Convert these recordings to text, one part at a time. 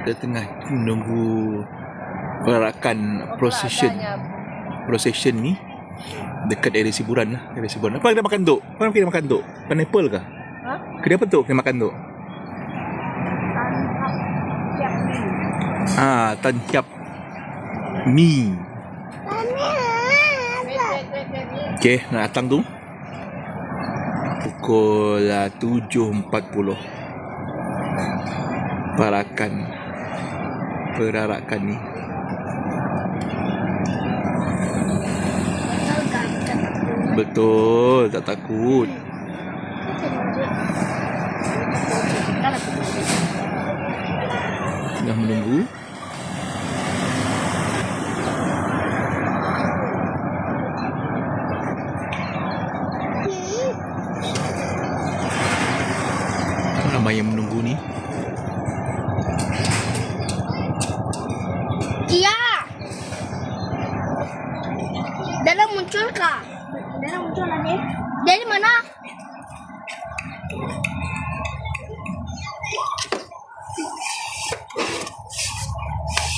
Kita tengah menunggu perarakan procession ni dekat area hiburan lah. Apa kita makan tu? Apa kita makan tu? Pineapple kah? Kedai apa tu kita makan tu? Tan Kiap Mi. Okay, nak datang tu pukul 7.40. Perarakan ni. Betul, tak takut. Tengah menunggu. Ramai yang menunggu ni. Iya. Dalam muncul kah? Dalam muncul lagi. Dari mana?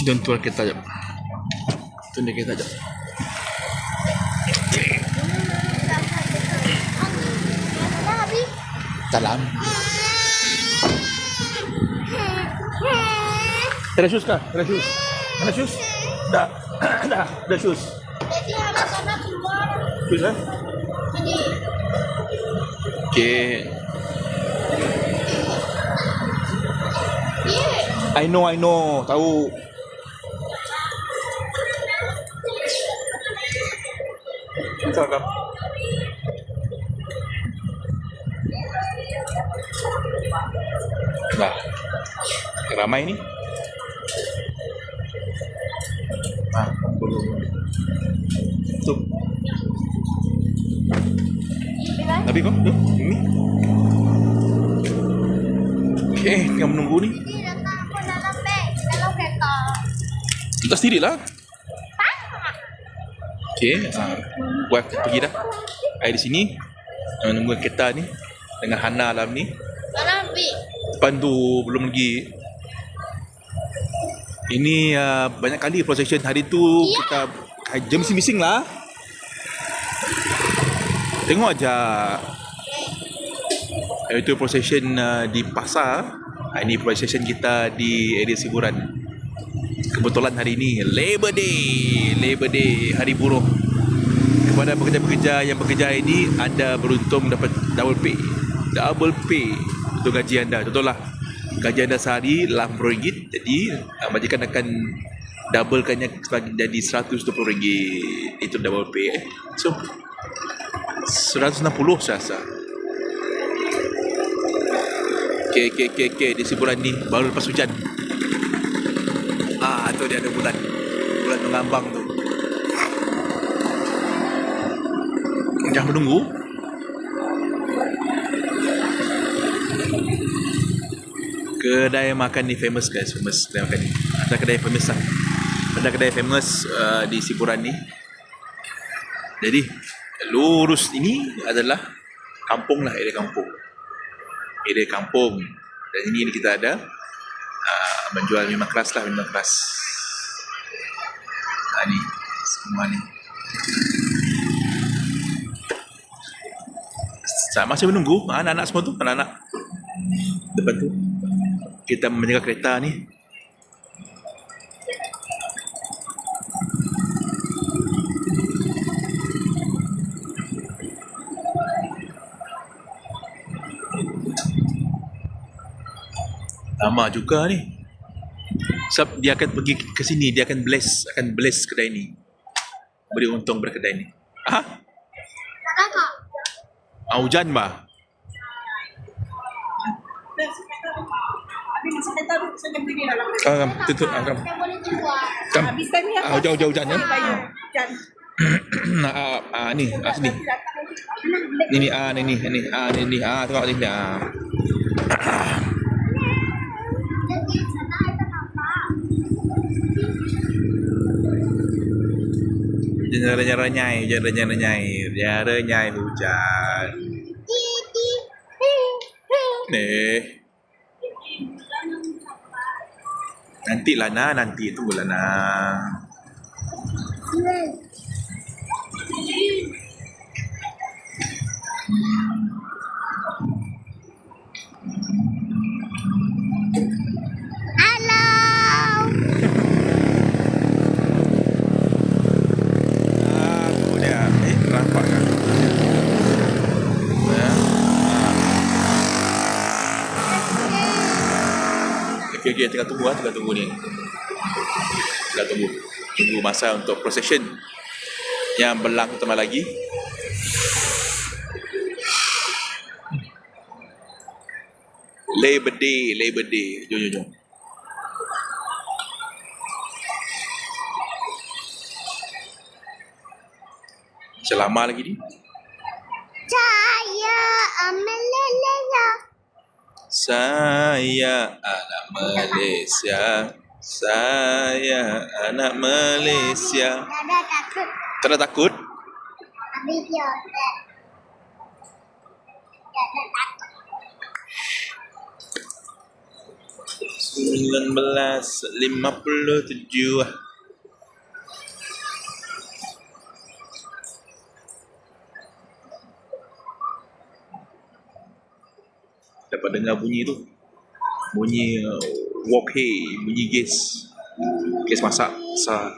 Jangan tuan kita jap. Tunda kita jap. Salam. Ada shoes kah? Ada shoes? Ada shoes? Dah. Dah shoes. Jadi anak-anak keluar. Shoes lah. Okay. I know. Tahu. Cakap. Nah, ramai ni. Tuh. Tapi kok, tuh, ini. Okay, yang menunggu ni. Datang aku dalam kereta. Kita sendiri lah. Okay, wife pergi dah. I di sini menunggu kereta ni dengan Hana dalam ni. Mana Bi? Depan tu belum lagi. Ini banyak kali procession hari tu kita jam bising lah. Tengok aja. Itu procession di pasar. Ini procession kita di area hiburan. Kebetulan hari ini Labor Day, hari buruh. Kepada pekerja-pekerja yang bekerja ini, anda beruntung dapat double pay untuk gaji anda. Contohlah, gaji anda sehari RM80, jadi majikan akan doublekannya jadi RM120. Itu double pay. So RM160 saya rasa. Okay, di hiburan ni baru lepas hujan. Tu dia ada bulan mengambang tu. Jangan menunggu. Kedai makan ni famous guys, kedai makan ni. Ada kedai famous lah. Ada kedai famous di hiburan ni. Jadi lurus ini adalah kampung lah, area kampung. Dan ini kita ada menjual minuman keras. Ni semua ni. Masih menunggu anak-anak semua tu, anak-anak depan tu. Kita menjaga kereta ni. Lama juga ni. Sebab dia akan pergi ke sini, dia akan bless kedai ni. Beri untung pada kedai ni. Hujan bah. Tutup jauh hujan ya. Ni sini. Ni tengok ni. Renyai hujan. Nih. Nanti Lana, nanti tunggu Lana. Halo. Tunggu dia. Nampak kan? Ya. Okay, tengah tunggu ni. Tunggu masa untuk procession yang berlaku tambah lagi. Labor Day. Jom. Macam lama lagi ni. Saya amelelenya. Saya anak Malaysia. Dada takut. Tak ada takut? Habis dia. Dada takut. 1957. Dapat dengar bunyi tu. Bunyi wok hey, bunyi gas. Gas masak besar.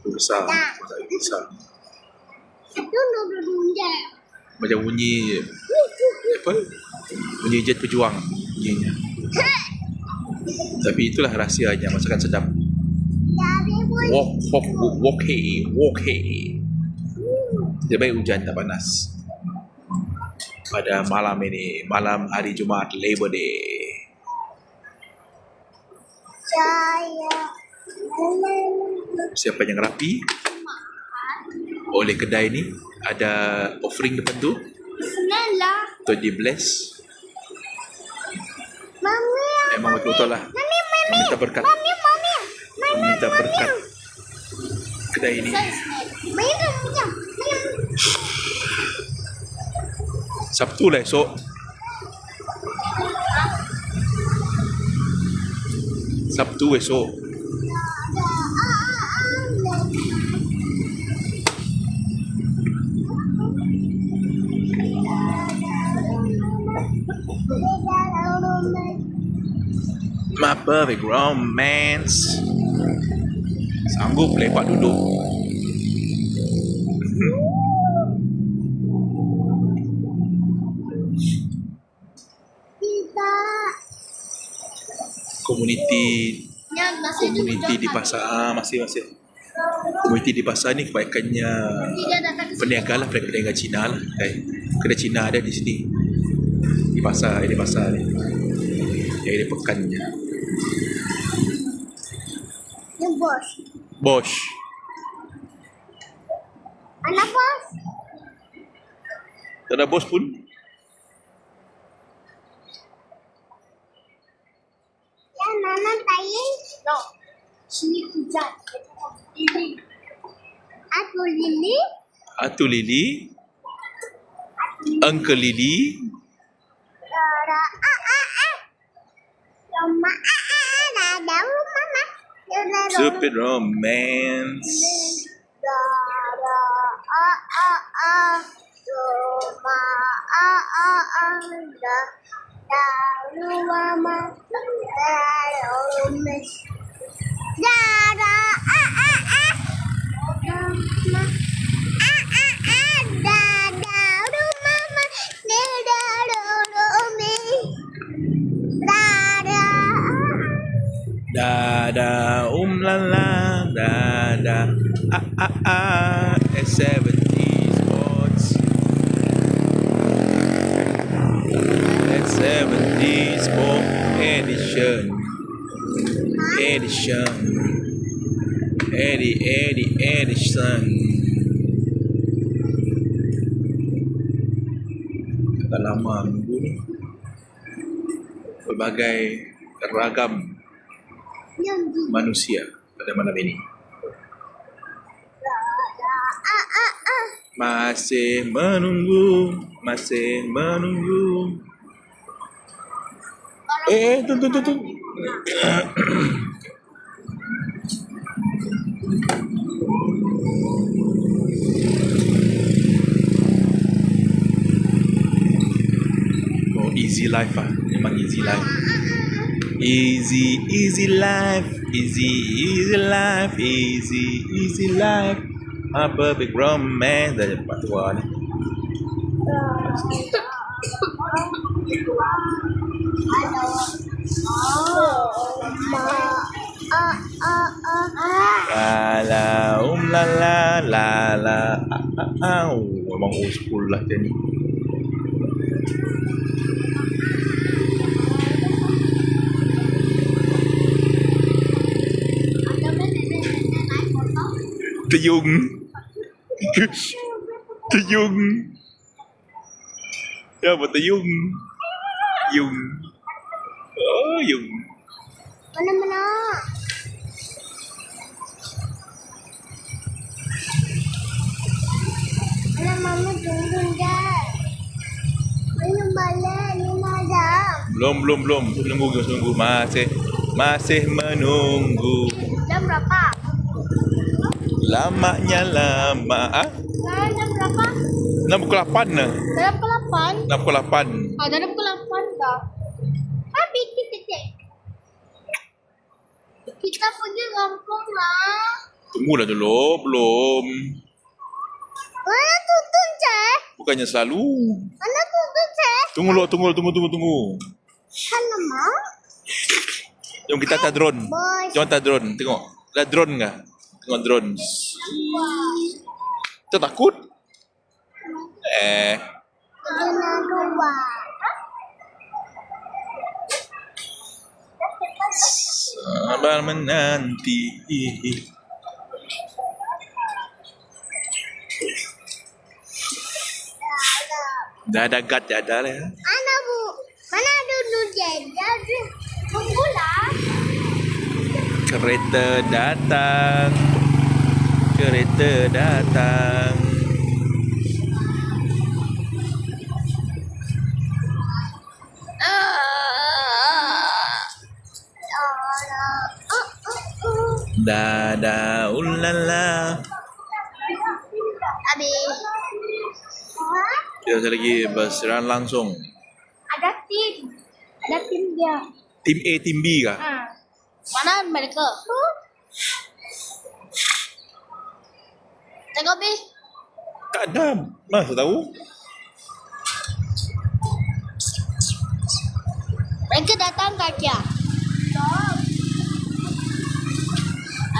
Besar. Duduk. Macam bunyi apa? Bunyi jet pejuang bunyinya. Tapi itulah rahsianya masakan sedap. Wok hey. Dia baik hujan tak panas. Pada malam ini, malam hari Jumaat Labor Day. Siapa yang rapi oleh kedai ni, ada offering depan tu Senang lah. untuk di bless. Mami. Memang betul-betul lah meminta berkat. Meminta berkat kedai ini. Sabtu lah esok. My perfect romance. Sanggup lepak duduk. Komuniti di pasar masih komuniti di pasar ni kebanyakannya peniaga lah, peniaga Cina lah. Kedai Cina ada di sini di pasar ni yang di pekannya. Bosch. Anak bos. Tak ada bos pun. Ya, Nana tayin. No. Sini hujan. Atu Lili. Uncle Lily. Dada Mama. Dada Mama. Stupid romance. Dada Mama. Dada Mama. Dada lala, dada S70 Sports. S70 Sport Edition. Edison. Dah lama minggu ni. Berbagai ragam manusia pada malam ini. Masih menunggu. Tun. Oh, easy life ah. Memang easy life. Easy life. Easy life. Easy life. Apa big romance. Dah cepat tua ni. La la. Memang old school lah dia ni. Teyung. Teyung. Ya, apa teyung? Yung. Oh, yung. Mana-mana. Anak mama tunggu dah. Ini balik 5 jam. Belum. Menunggu. Masih menunggu. Jam berapa? Lamanya lama. Ah? Sekarang jam berapa? 6 pukul 8 lah. Dalam pukul 8. 6 pukul 8. Dalam pukul 8 dah. Habis kita. Kita pergi kampung lah. Tunggulah dulu. Belum. Mana tuntun, Cik? Bukannya selalu. Mana tuntun, Cik? Tunggu. Mana, Mak? Jom kita hantar drone. Bos. Jom hantar drone. Tengok. Ada drone ke? Tengok drone. Kita takut? Kena 2. Sabar menanti. Dah ada guard dah ada lah. Mana, Bu? Mana dulu jadi? Tunggulah. Kereta datang. Dadah ulala. Habis. Kita lagi berserang langsung. Ada tim dia. Tim A, tim B kah? Mana mereka? Tengok B. Tak ada. Masa tahu? Mereka datang ke dia.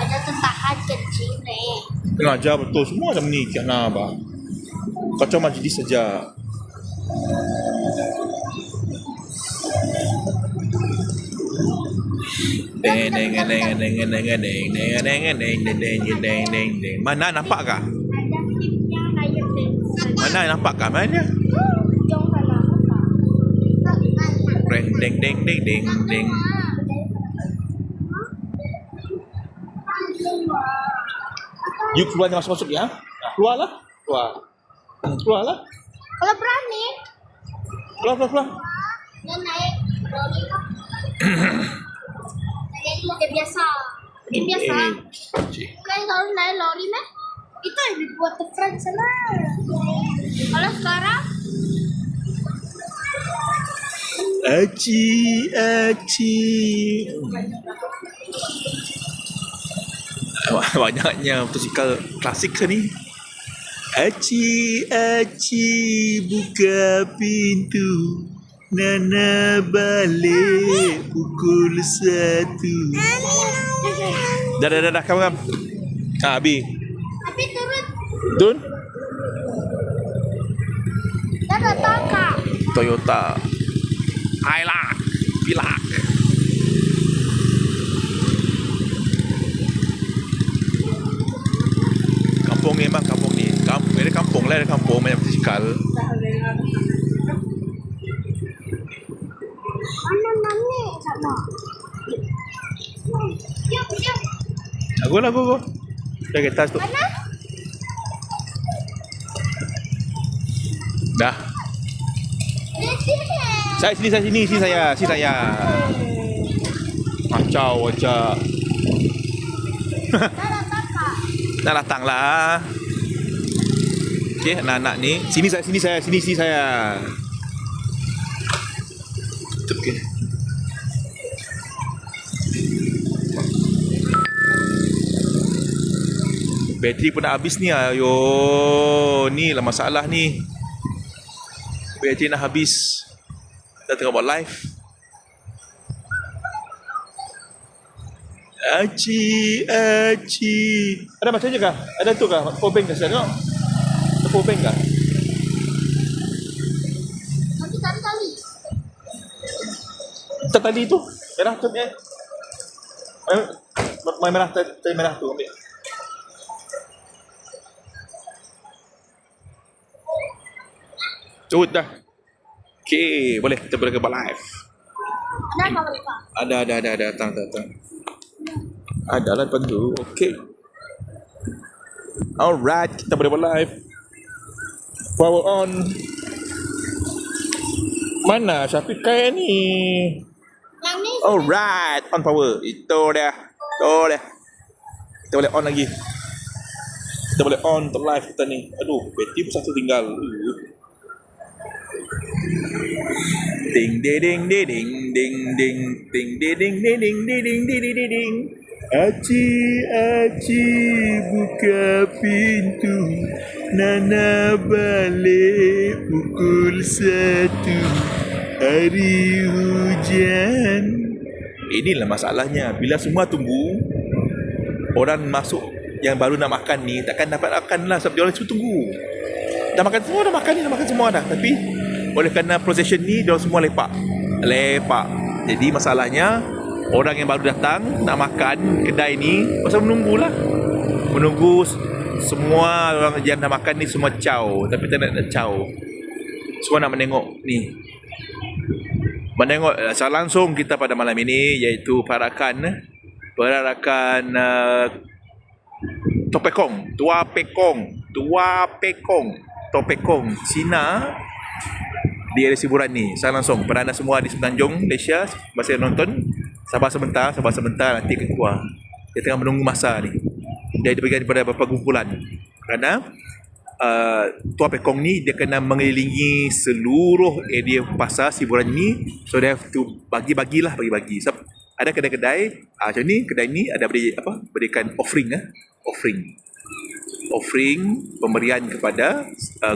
Ada tentahan kecil ni. Tengah ajar betul. Semua macam ni. Kian Abah. Kacau majlis saja. Mana nampak kah? Ada tim yang lain ni. Mana nampak kah? Mana? Jom sana. Deng. You keluar masuk ya? Keluarlah. Keluarlah. Kalau berani, Keluar. dia naik lori. Dia biasa. Kan kalau naik lori meh, itu yang dibuat different sana. Kalau sekarang, Aci. Banyaknya motosikal klasik ni. Aci, buka pintu. Nana balik pukul 1. Dah, kawan. Abi. tapi turun. Dun. Dah datang kak. Toyota. Hilux. Pilak. Kampung ni memang kampung ni. Ada kampung lah, ada kampung banyak motosikal. Mana nani sama? Yuk. Aku. Dah kita tu. Mana? Dah. Di sini. Sini saya. Kacau aja. Dah datang kak. Dah datang lah. Okey, anak-anak ni. Sini saya. Okey. Bateri pun nak habis ni. Ayo, ni lah masalah ni. Bateri nak habis. Dah tengah buat live. Aci. Ada macam je kah? Ada tu kah? Power bank kah? Saya tengok. Ada power bank kah? Nanti tali. Tak tali tu. Merah tu ni. Main merah, tali merah tu ambil. Cut dah. Okay, boleh kita boleh buat live. Ada apa boleh kak? Ada datang. Ada lah depan tu. Okay. Alright, kita boleh buat live. Power on. Mana Syafiq kaya ni? Yang ni. Alright, on power. Itu dia. Kita boleh on lagi. Kita boleh on untuk live kita ni. Aduh, bateri pun satu tinggal. Ding ding ding ding ding ding ding ding ding ding ding ding ding. Aci buka pintu. Nana balik pukul 1. Hari hujan. Inilah masalahnya. Bila semua tunggu, orang masuk yang baru nak makan ni takkan dapat makan lah sebab dia orang semua tunggu. Dah makan semua dah. Tapi oleh kerana procession ni dia orang semua lepak. Jadi masalahnya orang yang baru datang nak makan kedai ni pasal menunggulah. Menunggu semua orang yang nak makan ni semua caw, tapi tak nak caw. Semua nak menengok ni. Menengok secara langsung kita pada malam ini iaitu perarakan Topekong Cina di area hiburan ni. Secara langsung pada anda semua di Semenanjung Malaysia masih nonton, sabar sebentar nanti akan keluar. Dia tengah menunggu masa ni. Dia dibagi daripada beberapa kumpulan kerana Tua Pekong ni dia kena mengelilingi seluruh area pasar hiburan ni, so they have to bagi. So, ada kedai-kedai macam ni, kedai ni ada berikan offering pemberian kepada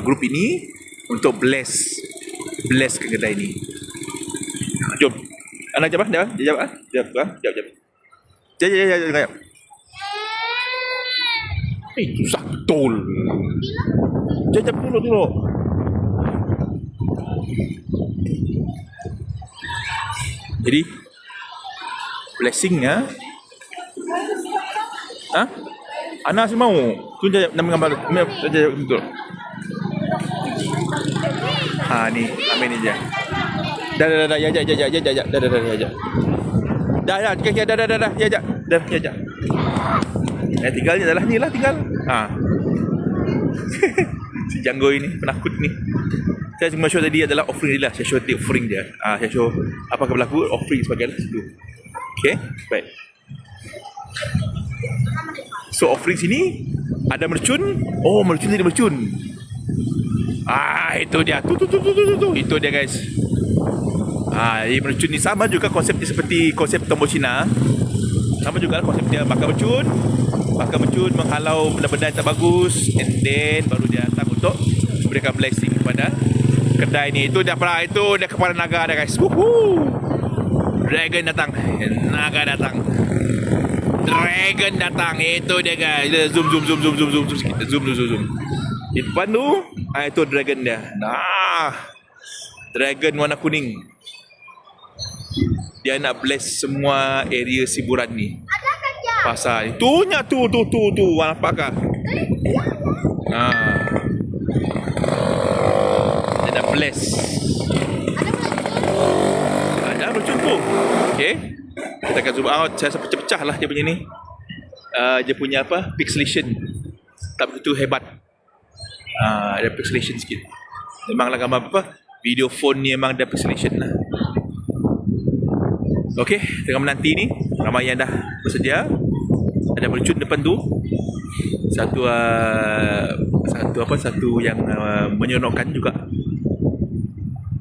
grup ini untuk bless ke kedai ni. Jom. Anak jawab. Jawab. Susah betul. Jap dulu. Jadi blessing ya. Ana si mau. Tu jap nama gambar. Jap betul. Ni ambil ni je. Dah. Ya. Dah. Tinggal je dah lah ni lah tinggal. Si Janggoy ni penakut ni. Saya cuma show tadi adalah offering dia lah. Saya show offering dia. Saya show apa yang berlaku, offering sebagainya situ. Okay, baik. So offering sini ada mercun. Oh, mercun jadi mercun. Itu dia. Tu. Itu dia guys. Ini mercun ni sama juga konsepnya seperti konsep tombol Cina. Sama juga konsep dia bakar mercun menghalau benda-benda yang tak bagus, and then baru dia datang untuk memberikan blessing kepada kedai ni. Itu dia kepala naga dah guys. Dragon datang. Itu dia guys. Zoom sikit. Zoom. Di depan tu itu dragon dia. Dragon warna kuning. Dia nak bless semua area hiburan ni. Pasal ni. Tu nampak kah? Dia dah bless. Ada mercun tu. Okay. Kita akan zoom out. Saya rasa pecah-pecah lah dia punya ni. Dia punya pixelation tak begitu hebat. Ada pixelation sikit. Memanglah gambar Video phone ni memang ada pixelation lah. Okey, tengah menanti ni. Ramai yang dah bersedia. Ada mercun depan tu. Satu yang menyeronokkan juga.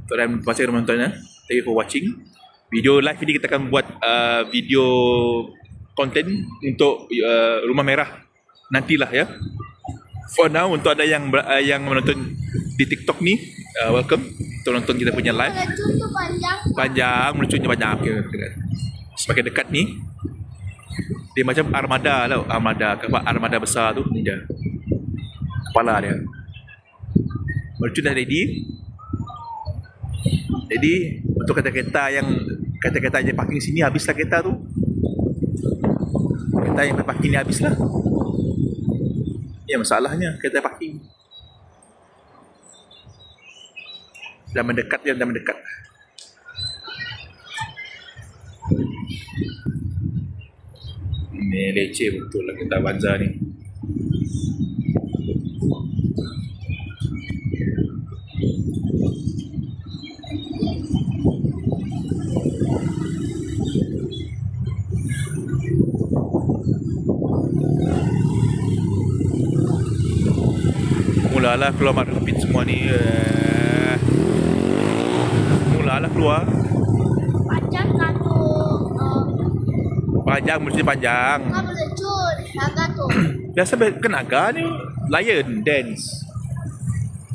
Terima kasih menonton ya. Thank you for watching. Video live ini kita akan buat video konten untuk Rumah Merah nantilah ya. For now, untuk ada yang menonton di TikTok ni, welcome untuk nonton kita punya live. Mercun tu Panjang, mercunnya banyak. Okay. Semakin dekat ni, dia macam armada tau. Armada besar tu, ni dia. Kepala dia. Mercun dah ready. Jadi, untuk kereta-kereta yang parking sini, habislah kereta tu. Kereta yang parking ni habislah. Ya, masalahnya kereta parking. Dah mendekat. Ni leceh betul lah kereta Avanza ni. Mulalah keluar mak repeat semua ni. Mulalah keluar. panjang satu Panjang, mesti panjang. mercun naga tu. Biasa kenaga ni lion dance.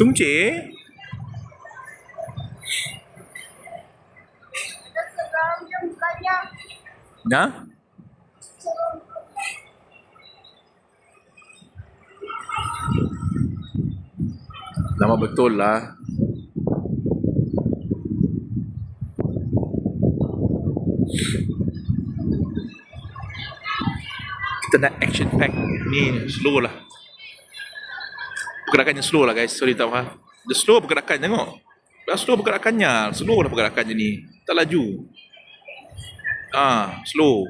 Tungce. Ada serang yang bukannya Nah, serang. lama betul lah. Kita nak action pack. Ni slow lah. Pergerakannya slow lah guys. Sorry tak faham. Dia slow pergerakan, tengok. Dah slow pergerakannya. Slow lah pergerakannya ni. Tak laju. Slow.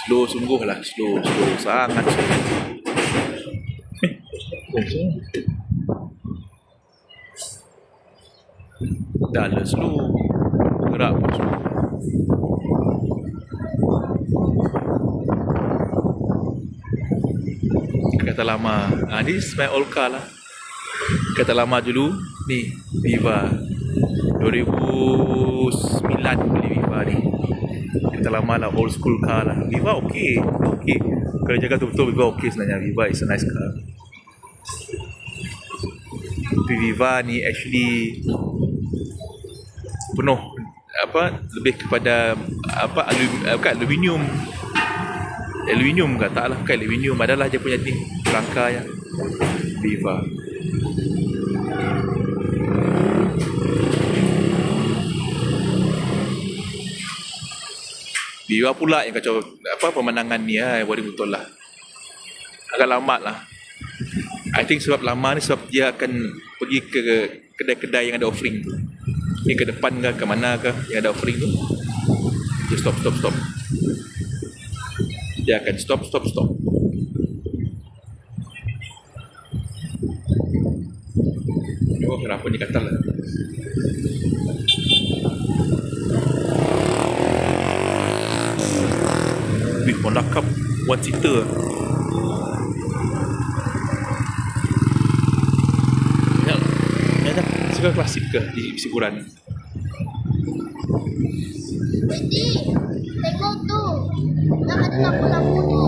Slow sungguh lah. Slow. Sangat slow. Dah lah slow. Gerak pun slow. Kata lama. Ni my old car lah. Kata lama dulu. Ni Viva 2009 beli Viva ni. Kata lama lah, old school car lah. Viva okay. Kalau jaga betul-betul Viva okay sebenarnya. Viva is a nice car. Tapi Viva ni actually penuh lebih kepada aluminium ke taklah, bukan aluminium, adalah dia punya ni rangka yang Viva. Viva pula yang kacau pemandangan ni boring betul lah. Agak lama lah. I think sebab lama ni sebab dia akan pergi ke kedai-kedai yang ada offering tu. Ni ke depan ke mana ke yang ada offering tu. Dia stop. Dia akan stop. Oh, kenapa ni kata lah. Wih, Honda Cup one seater. Suka klasik ke di Siguran? Jadi tengok tu yang ada lampu-lampu tu.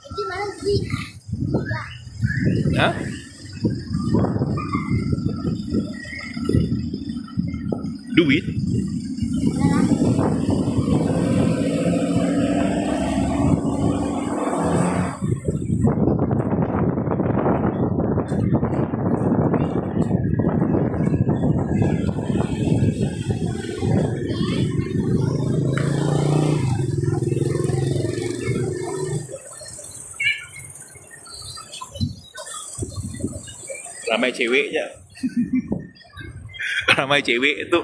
Jadi mana sih? Hah? Duit? Ramai cewek je. Ramai cewek tu.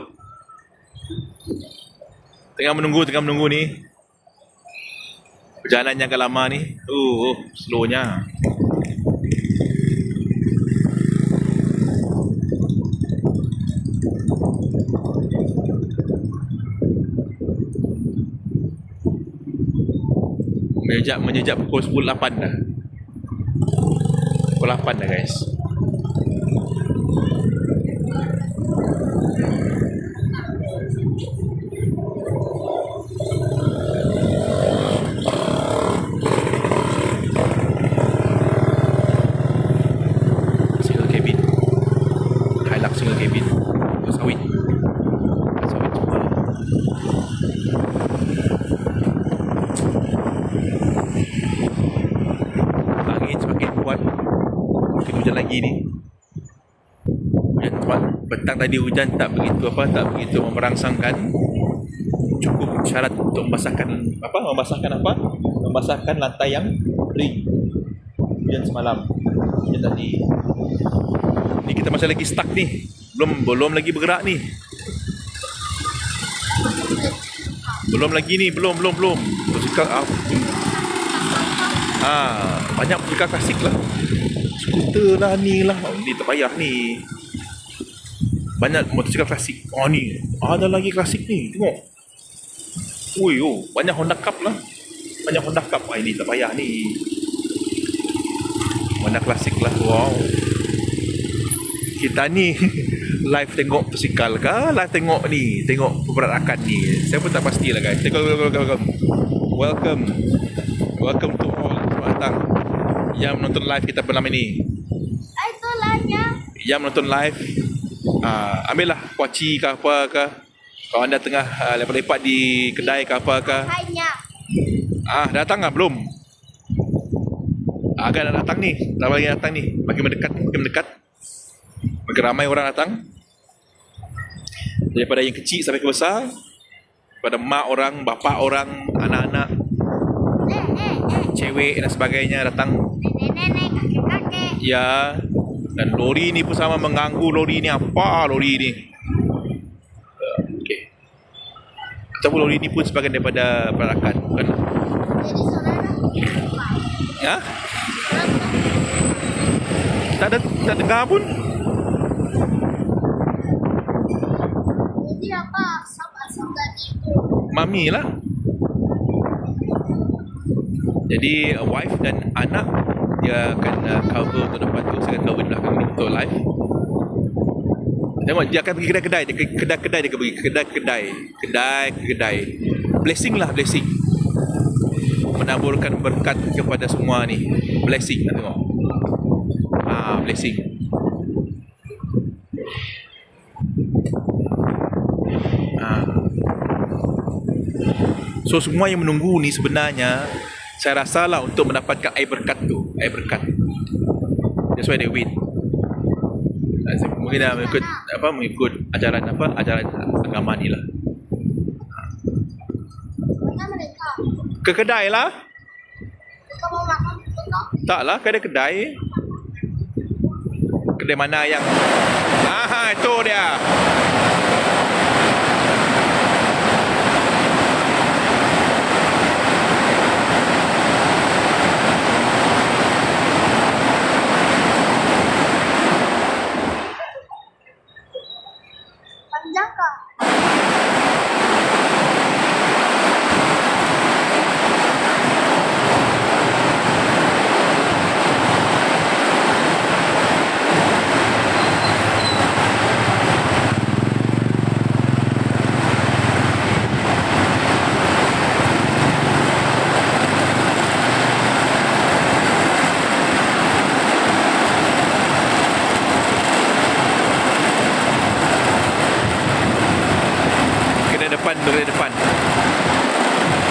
Tengah menunggu ni. Perjalanan yang agak lama ni. Slownya. Menjejak pukul 10.08 dah. Pukul 8 dah guys. Single cabin. Hilux single cabin. Sawit. Sawit semua. Angin semakin kuat. Mungkin hujan lagi ni. Hujan kuat. Petang tadi hujan tak begitu memerangsangkan. Cukup syarat untuk membasahkan lantai yang kering. Hujan semalam. Hujan tadi. Ni kita masih lagi stuck ni. Belum lagi bergerak ni. Belum lagi ni, belum. Banyak motosikal klasik lah. Skuter lah ni lah. Ni tak payah ni. Banyak motosikal klasik. Ni. Ada lagi klasik ni. Tengok. Banyak Honda Cup lah. Ini tak payah ni. Honda klasik lah. Wow. Kita ni live tengok motosikal ke? Live tengok ni. Tengok pergerakan ni. Saya pun tak pastilah guys. Welcome to all datang yang menonton live kita malam ini. Itu live-nya. Yang menonton live, ambillah kuaci ke apa ke. Kalau anda tengah lepak-lepak di kedai ke apa ke. Hanya. Datang tak? Belum? Agak nak datang ni. Tak lagi datang ni. Makin mendekat. Makin ramai orang datang. Daripada yang kecil sampai ke besar. Daripada mak orang, bapa orang, anak-anak, cewek dan sebagainya datang. Nenek-nenek, kakek-kakek. Ya. Dan lori ni pun sama mengganggu. Lori ni apa lori ni? Okey. Ataupun lori ni pun sebahagian daripada perarakan, bukan? Jadi saudara. Tak dengar pun. Jadi apa? Sahabat-sahabat itu. Mami lah. Jadi wife dan anak dia akan cover untuk dapat tu. Saya akan cover di belakang ni untuk live. Tengok dia akan pergi kedai-kedai. Kedai-kedai dia akan pergi kedai-kedai. Blessing lah, blessing. Menaburkan berkat kepada semua ni. Blessing lah tengok. Blessing. So semua yang menunggu ni sebenarnya saya rasalah untuk mendapatkan air berkat tu. Air berkat. That's why they wait. Mungkin dah mengikut ajaran agama ni lah. Mana mereka? Ke kedai lah. Mereka mau makan betul? Tak lah, kedai. Kedai mana yang itu dia. Panjang kah? Dari depan.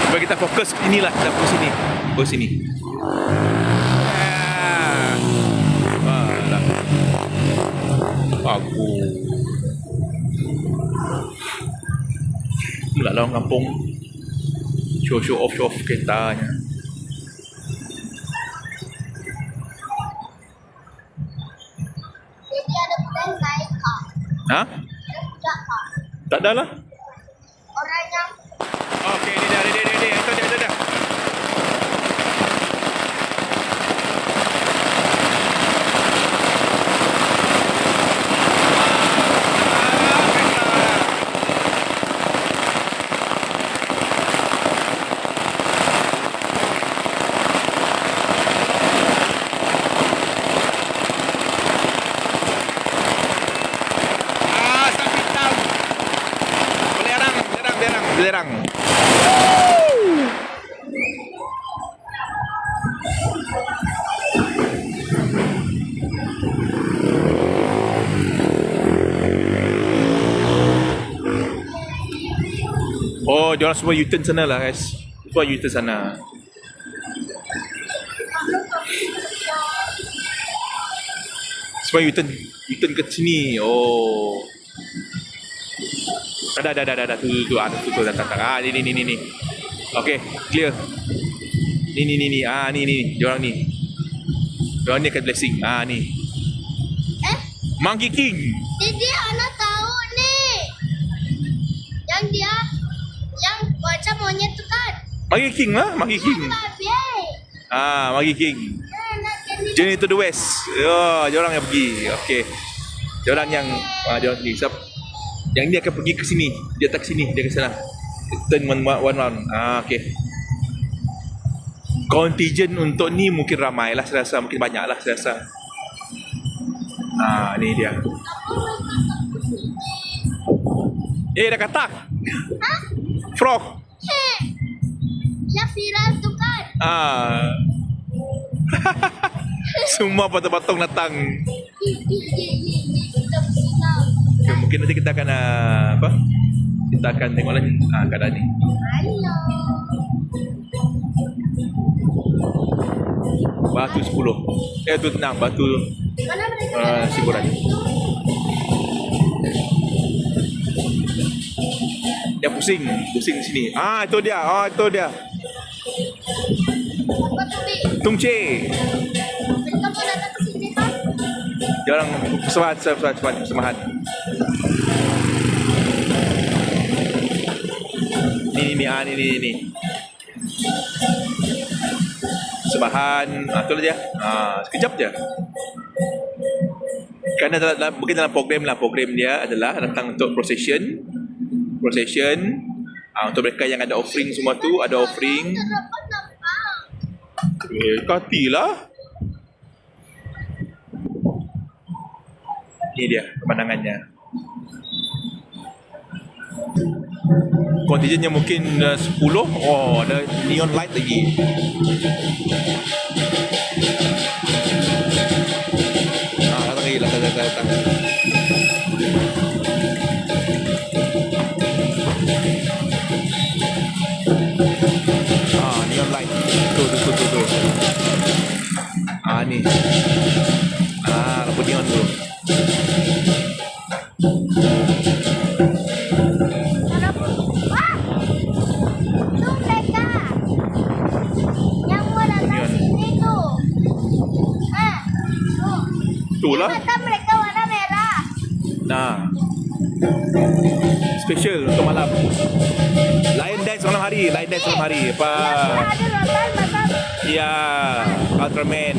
Cuba kita fokus inilah, kita fokus sini. Fokus sini. Aku. Mula lah orang kampung. Show off keretanya. Ha? Enggak, Kak. Tak ada lah. Orang yang Okey, dia. Itu dia. Stop hitam. Belerang. Oh, diorang semua U-turn sana lah guys. Semua U-turn sana. Semua U-turn ke sini. Oh. Ada. Tu datang. Ni. Okey, clear. Ni. Ni. Diorang ni akan blessing. Ni. Monkey King. Jadi anak tahu nih. Yang macam monyet tu kan. Monkey King lah, Monkey King. Babi. Monkey King. Journey to the West. Diorang yang pergi. Okey. Diorang yang pergi. Yang ni akan pergi ke sini. Dia tak ke sini, dia ke sana. Turn one round. Okey. Contingent untuk ni mungkin ramai lah saya rasa. Mungkin banyak lah saya rasa. Ni dia. Dah katak. Hah? Frog. Yang viral tu kan. Semua patong-patong datang. Kita bersenam. Okay, mungkin nanti kita akan kita akan tengok lagi keadaan ni. Halo. Batu 10. Tu 6 batu Mana mereka? Siburan. Dia pusing sini. Itu dia. Apa tu, Bi? Tungce. Mereka pun datang ke sini kan? Dia orang persembahan. Ni. Persembahan. Itulah dia. Sekejap je. Kerana mungkin dalam program dia adalah datang untuk procession. Untuk mereka yang ada offering semua tu, ada offering. Terdapat nampak. Katilah. Ini dia pemandangannya. Kontingennya mungkin 10. Oh, ada neon light lagi. Datang. Neon light. Tuh. Ni. Lampu neon tu. Tu mereka yang mau datang sini tu. Itulah. Mata mereka warna merah. Special untuk malam. Lion dance malam hari. Apa? Ada rotan macam Ya, Ultraman.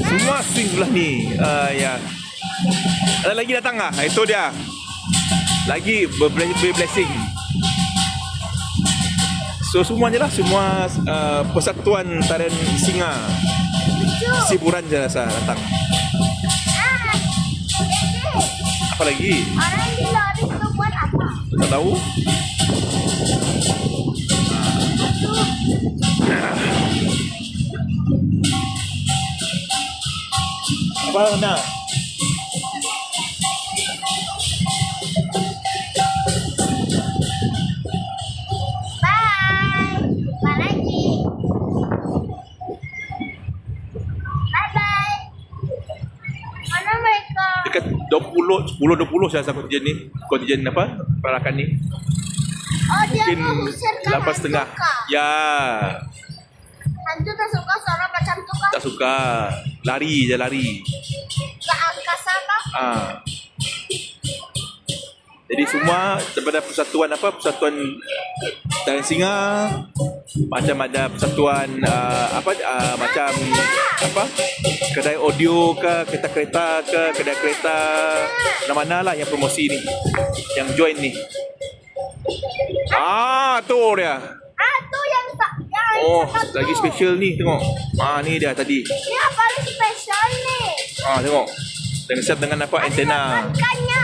Semua swing sebelah ni. Ya. Ada lagi datang lah. Itu dia. Lagi blessing. So semuanya lah. Semua persatuan tarian singa lucu. Siburan je rasa datang. Apa lagi? Orang di lori tu buat apa? Tak tahu. Apa nak? Bye. Jumpa lagi. Bye. Mana mereka? Dekat 10-20 saya rasa kontingen apa? Perakan ni. Oh, dia Mungkin mau usirkan 8.5. hantu kah? Ya. Hantu tak suka seorang macam tu kah? Tak suka. Lari je. Ke angkasa kah? Jadi semua daripada persatuan Persatuan Talang Singa, macam ada persatuan macam kedai audio ke, kereta-kereta ke, kedai kereta, mana-mana lah yang promosi ni, yang join ni. Tu dia. Tu yang Oh, satu. lagi special ni, tengok. Ni dia tadi. Ini yang paling special ni. Tengok. Dengan siap dengan antena. Makannya.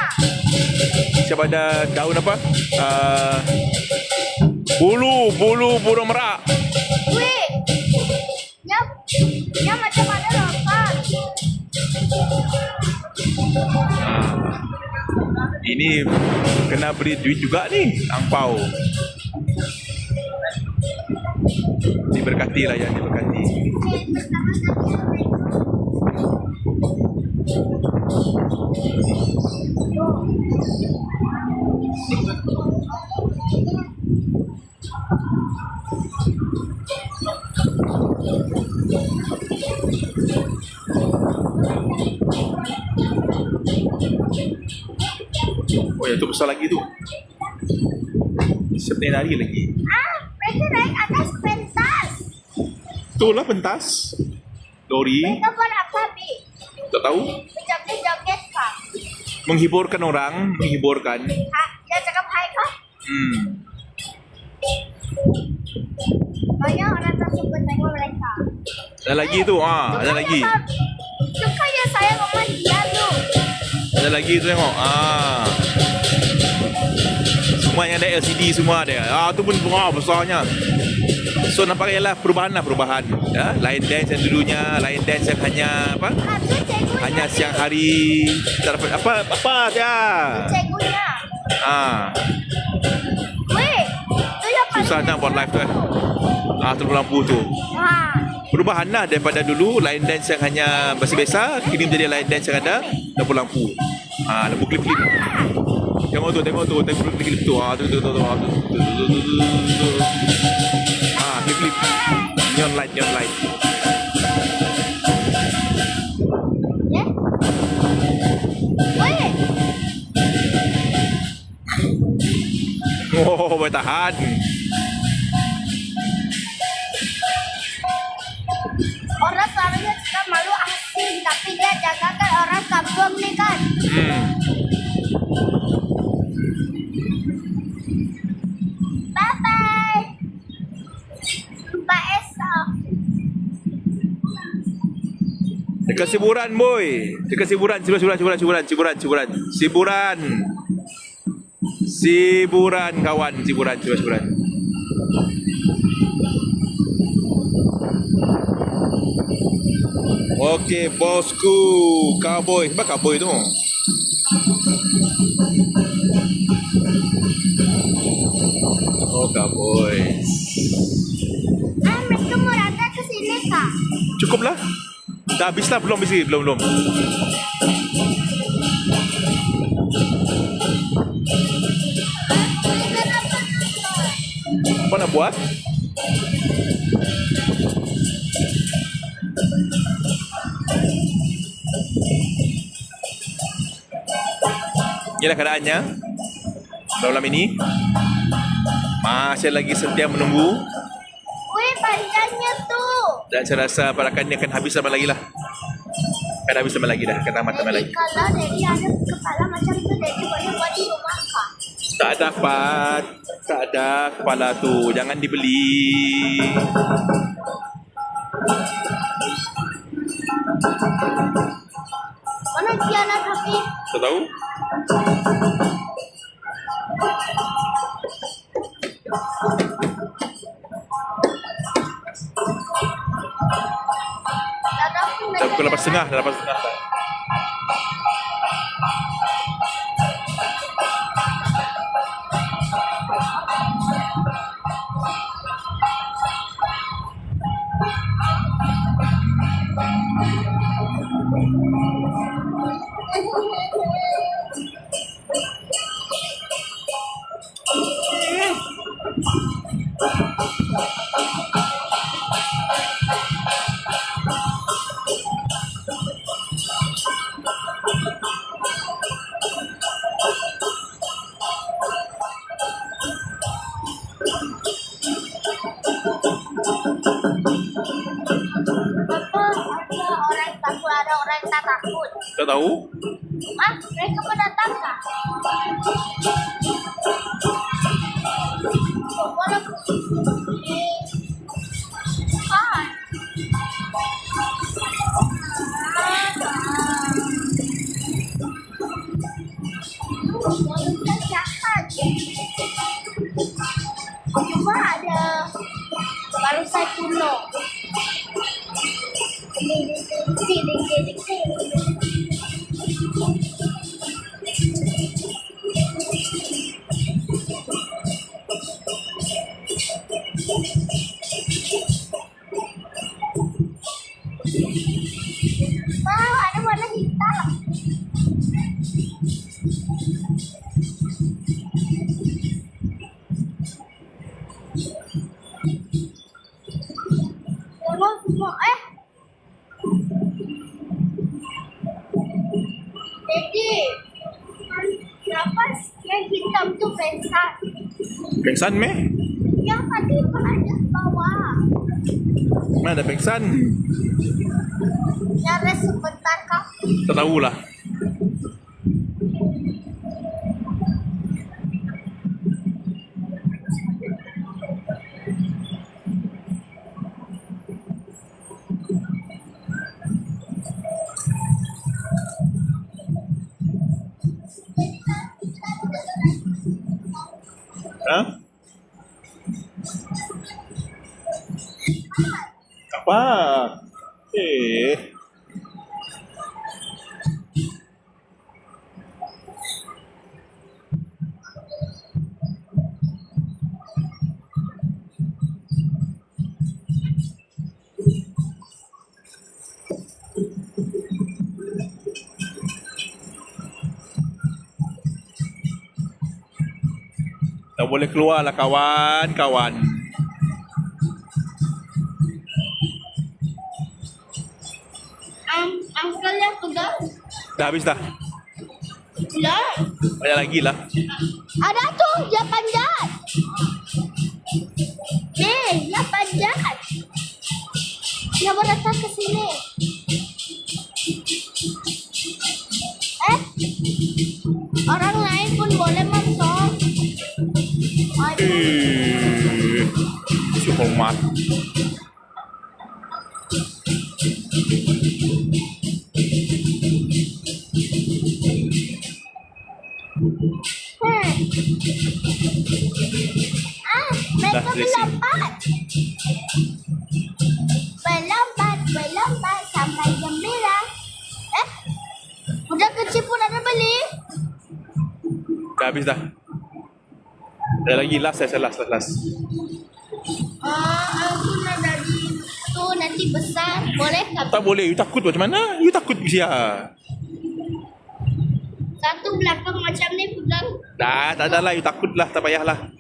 Siapa ada daun bulu burung merak. Wih. Yang macam ada lompat. Ini kena beri duit juga ni, angpau. Diberkati lah ya, diberkati. Oh ya, tu besar lagi tu. Seperti nari lagi. Mereka naik atas pentas. Tu lah pentas. Lori. Mereka buat apa, Bi? Tak tahu. Joget-joget kah? Menghiburkan orang, menghiburkan. Dia cakap hai kah? Banyak orang tak suka tengok mereka. Ada lagi tu, ada lagi. Suka ya saya sama dia tu. Ada lagi tu tengok. Semua yang ada LCD semua ada. Tu pun besarnya. So nampak ialah perubahan. Ya, line dance yang dulunya, line dance yang hanya hanya siang hari. Tak dapat apa ya. Cikgunya. Weh, tu yang paling Susah nak buat live tu kan. Terus lampu tu. Perubahan lah daripada dulu line dance yang hanya biasa, kini menjadi line dance yang ada lampu. Lampu klip-klip. Tengok tu klip-klip tu. Klip-klip. Neon light. Ya? Weh, Boleh tahan. orang selalunya suka malu asing, tapi dia jagakan orang kampung ni kan. Bye-bye. Jumpa esok. Dekat Siburan boy. Dekat Siburan. Siburan kawan, Siburan. Okey, bosku. Cowboy. Apa cowboy tu? Oh, cowboy. Mereka mau datang ke sini kah? Cukup lah. Dah habis lah. Belum. Apa nak buat? Inilah keadaannya malam ini. Masih lagi setia menunggu. Wih, panjangnya tu. Dan saya rasa parakan ni akan habis lama lagi lah. Akan tamat lama lagi. Kalau Daddy ada kepala macam tu, Daddy boleh buat di rumah kah? Tak ada kepala tu. Jangan dibeli. Mana dia nak habis? Tak tahu. Dah pukul 8.30. Dah 8.30. tak takut. Tak tahu? Ah, mereka pendatang kah? Oh, boleh. Hai. Boleh jahat. Cuma ada baru saya kuno. Wow, ada warna hitam. Warna semua Jadi, kenapa yang hitam tu pensan? Pengsan meh? Yang tadi ada bawah. Mana ada pengsan? Yang rest sebentar kah? Tak tahulah. Ha? Apa? Tak boleh keluar lah kawan-kawan. Uncle yang pegang. Dah habis dah? Belum. Banyak lagi lah. Ada tu, dia panjat. Dia panjat. Dia datang ke sini. Orang lain pun boleh masuk. Hormat. Mereka Dah, racing. melompat. Melompat sampai gembira. Budak kecil pun ada beli. Dah habis dah. Ada lagi last. Aku nak dari tu nanti besar. Boleh tak? Tak boleh. You takut macam mana? You takut Sia. Satu belakang macam ni pegang. Dah, tak ada lah. You takut lah. Tak payahlah.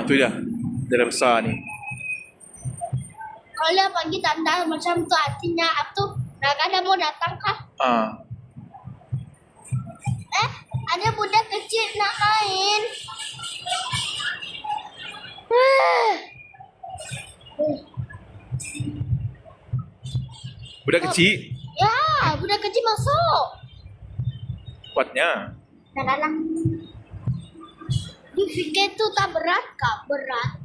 Tu dia. Dia dah besar ni. Kalau pagi tanda macam tu artinya apa? Nak ada mau datang kah? Ada budak kecil nak main. Budak kecil. Ya, budak kecil masuk. Kuatnya. Dah dalam. You fikir tu tak berat kah? Berat.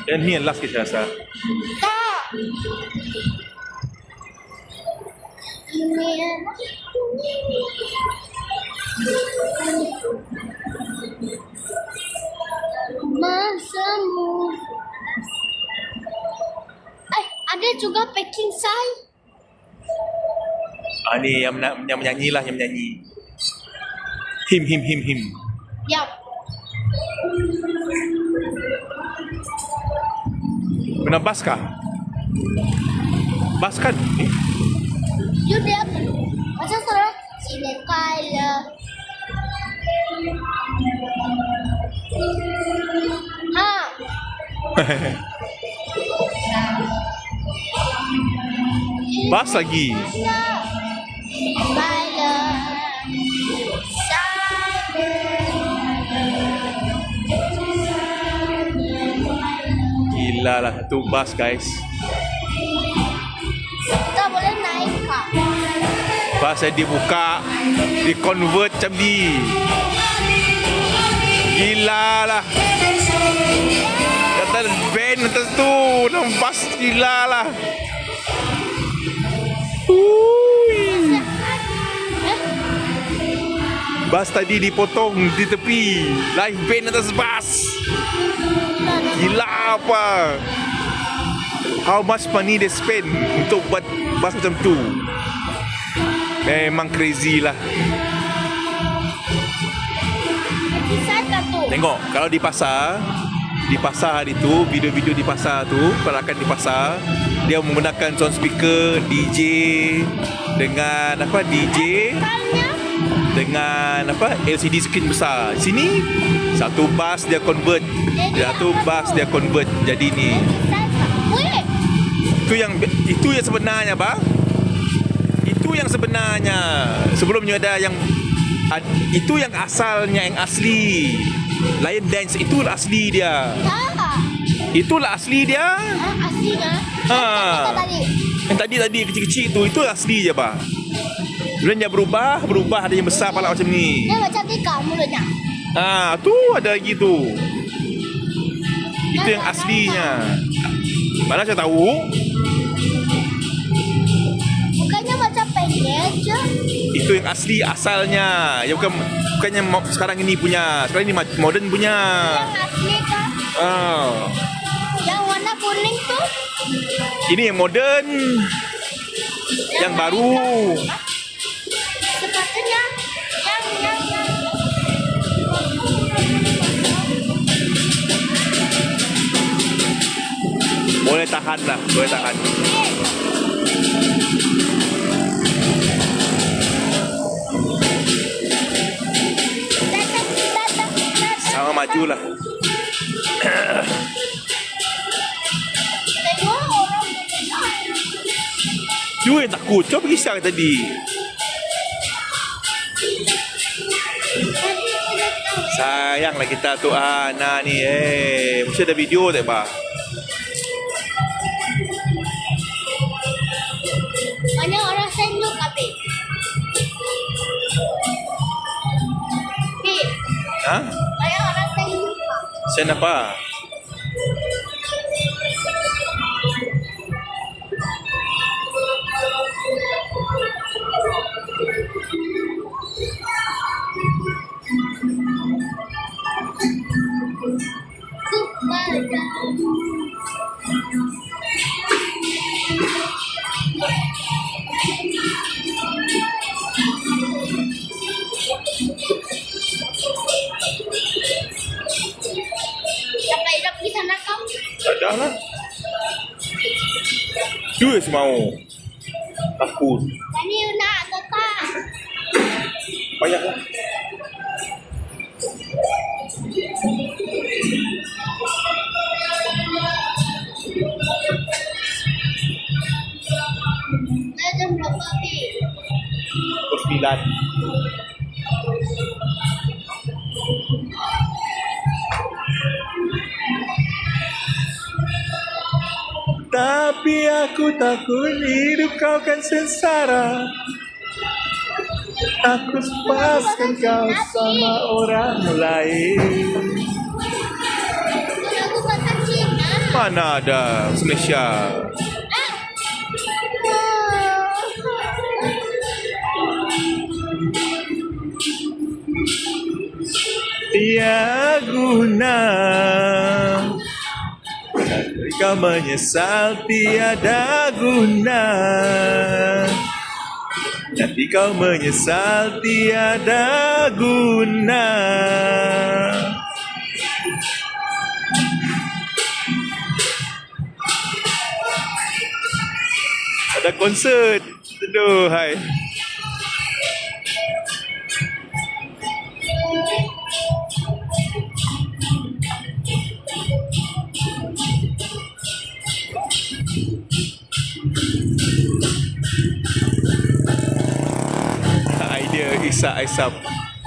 Dan ni yang last kita rasa. Tak. Ini masamu. Ada juga packing sai. Ni yang menyanyi lah, yang menyanyi. Him. Yap. Kena bas kah? Bas kan? You dia apa? Macam suara Cinekala. Ha. Bas lagi. Cinekala. Gila lah tu bas guys. Kita boleh naik kah? Bas yang dibuka, di convert macam ni. Gila lah. Kata van atas tu, dalam bas gila lah. Bas tadi dipotong di tepi. Live band atas bas. Gila apa? How much money they spend untuk buat bas macam tu? Memang crazy lah. Kisah tu. Tengok, kalau di pasar hari tu, video-video di pasar tu, perakan di pasar, dia menggunakan sound speaker, DJ dengan apa? DJ Kalnya. dengan apa? LCD screen besar. Sini satu bas dia convert, satu bas dia convert jadi ni. Weh. Itu yang sebenarnya, bang. Itu yang sebenarnya. Sebelumnya ada yang itu yang asalnya, yang asli. Lion Dance itulah asli dia. Tak. Itulah asli dia. Aslinya. Ha. Tadi. Yang tadi kecil-kecil itu asli je, bang. Kemudian dia berubah ada yang besar pala macam ni. Dia macam ikan mulutnya. Tu ada lagi tu. Itu yang aslinya. Mana saya tahu? Bukannya macam pendek je. Itu yang asli asalnya. Ya bukannya sekarang ini punya. Sekarang ini modern punya. Yang asli kah? Yang warna kuning tu? Ini yang modern. Yang baru. Sepatutnya yang Boleh tahan lah. Boleh tahan. Sama maju lah. tengok orang You yang takut. Coba pergi siang tadi. Sayanglah kita tu Ana ni. Mesti ada video tak, Pak? banyak orang senduk tapi. Ha? Banyak orang senduk. Sen apa? Sampai dah pergi sana kau. Tak ada lah. You yang mau. Takut. Tadi you nak atau tak? Payahlah. Dah jam berapa ni? Pukul 9. Tapi aku takut hidup kau kan sengsara. Aku lepaskan kau sama orang lain. Lagu bahasa Cina. Mana ada Malaysia. Tiada guna kau menyesal, tiada guna. Nanti kau menyesal, tiada guna. Dah konsert. Aduh, hai. Idea Isak Aisam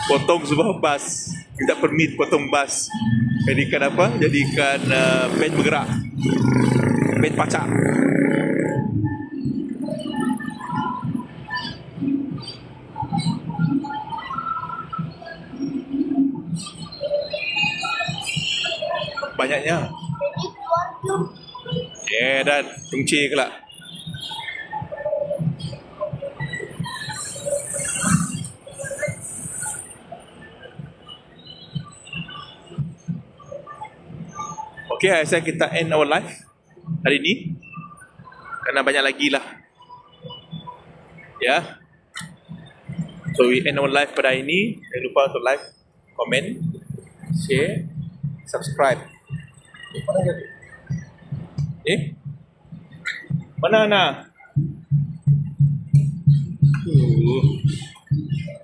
potong sebuah bas, minta permit potong bas, jadikan apa, jadikan band bergerak, band pacak. Banyaknya. Jadi keluar jom. Dan kunci kelak. Okay, saya kita end our live hari ni kerana banyak lagi lah. Ya. So we end our live pada hari ni. Jangan lupa untuk like, comment, share, subscribe. Mana jadi? Mana Ana?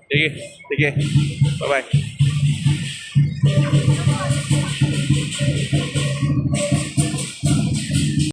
Okay. Bye bye.